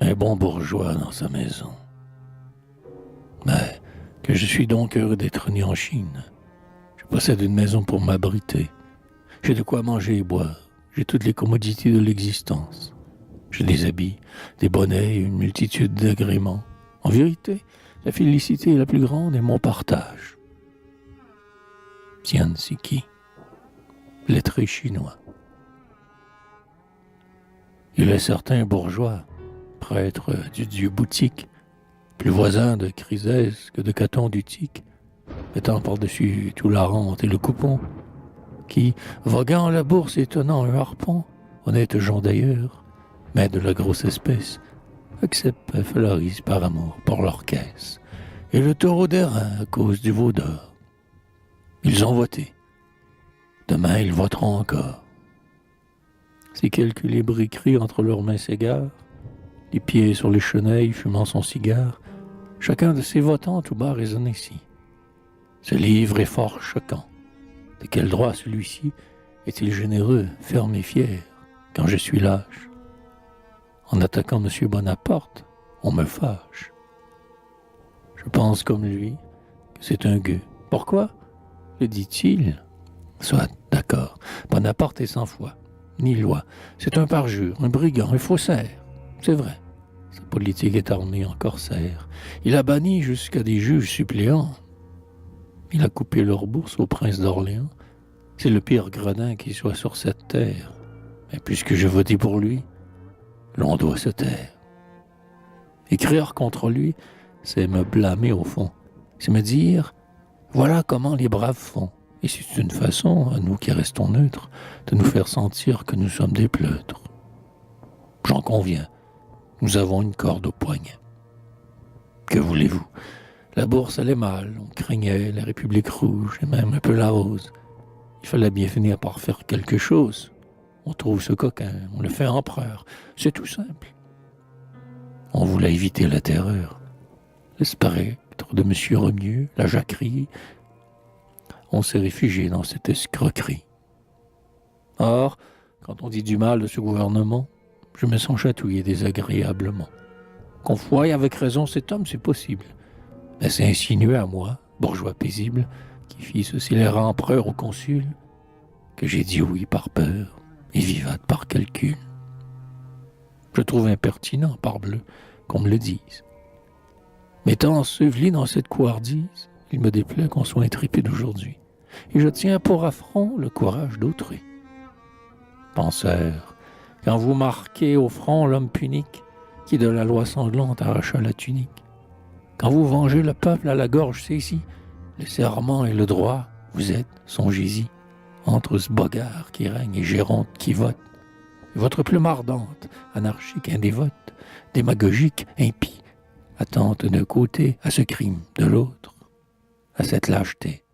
un bon bourgeois dans sa maison. Mais que je suis donc heureux d'être né en Chine. Je possède une maison pour m'abriter. J'ai de quoi manger et boire. J'ai toutes les commodités de l'existence. J'ai des habits, des bonnets et une multitude d'agréments. En vérité, la félicité la plus grande est mon partage. Tian Siki, lettré chinois. Il est certain bourgeois, prêtre du dieu boutique, plus voisin de Chrysès que de Caton d'Utique, mettant par-dessus tout la rente et le coupon, qui, voguant à la bourse et tenant un harpon, honnête gens d'ailleurs, mais de la grosse espèce, acceptent Falaris par amour pour leur caisse, et le taureau d'airain à cause du veau d'or. Ils ont voté. Demain, ils voteront encore. Si quelques libres écrits entre leurs mains s'égarent, les pieds sur les chenilles fumant son cigare, chacun de ces votants tout bas résonne ici. Ce livre est fort choquant. De quel droit celui-ci est-il généreux, ferme et fier, quand je suis lâche? En attaquant M. Bonaparte, on me fâche. Je pense comme lui que c'est un gueux. Pourquoi? Le dit-il? Soit d'accord, Bonaparte est sans foi, ni loi. C'est un parjure, un brigand, un faussaire. C'est vrai. Sa politique est armée en corsaire. Il a banni jusqu'à des juges suppléants. Il a coupé leur bourse au prince d'Orléans. C'est le pire gredin qui soit sur cette terre. Mais puisque je votais pour lui, l'on doit se taire. Écrire contre lui, c'est me blâmer au fond. C'est me dire, voilà comment les braves font. Et c'est une façon, à nous qui restons neutres, de nous faire sentir que nous sommes des pleutres. J'en conviens, nous avons une corde au poignet. Que voulez-vous? La bourse allait mal, on craignait la République rouge et même un peu la rose. Il fallait bien finir par faire quelque chose. On trouve ce coquin, on le fait empereur. C'est tout simple. On voulait éviter la terreur. Le spectre de M. Remieux, la jacquerie. On s'est réfugié dans cette escroquerie. Or, quand on dit du mal de ce gouvernement, je me sens chatouillé désagréablement. Qu'on foie avec raison cet homme, c'est possible. Mais c'est insinué à moi, bourgeois paisible, qui fit ce scélérat empereur au consul, que j'ai dit oui par peur et vivate par calcul. Je trouve impertinent, parbleu, qu'on me le dise. M'étant enseveli dans cette couardise, il me déplaît qu'on soit intrépide aujourd'hui, et je tiens pour affront le courage d'autrui. Penseur, quand vous marquez au front l'homme punique, qui de la loi sanglante arracha la tunique, quand vous vengez le peuple à la gorge saisie, le serment et le droit, vous êtes, songez-y, entre ce bogard qui règne et Géronte qui vote, et votre plume ardente, anarchique, indévote, démagogique, impie, attente d'un côté à ce crime, de l'autre, à cette lâcheté,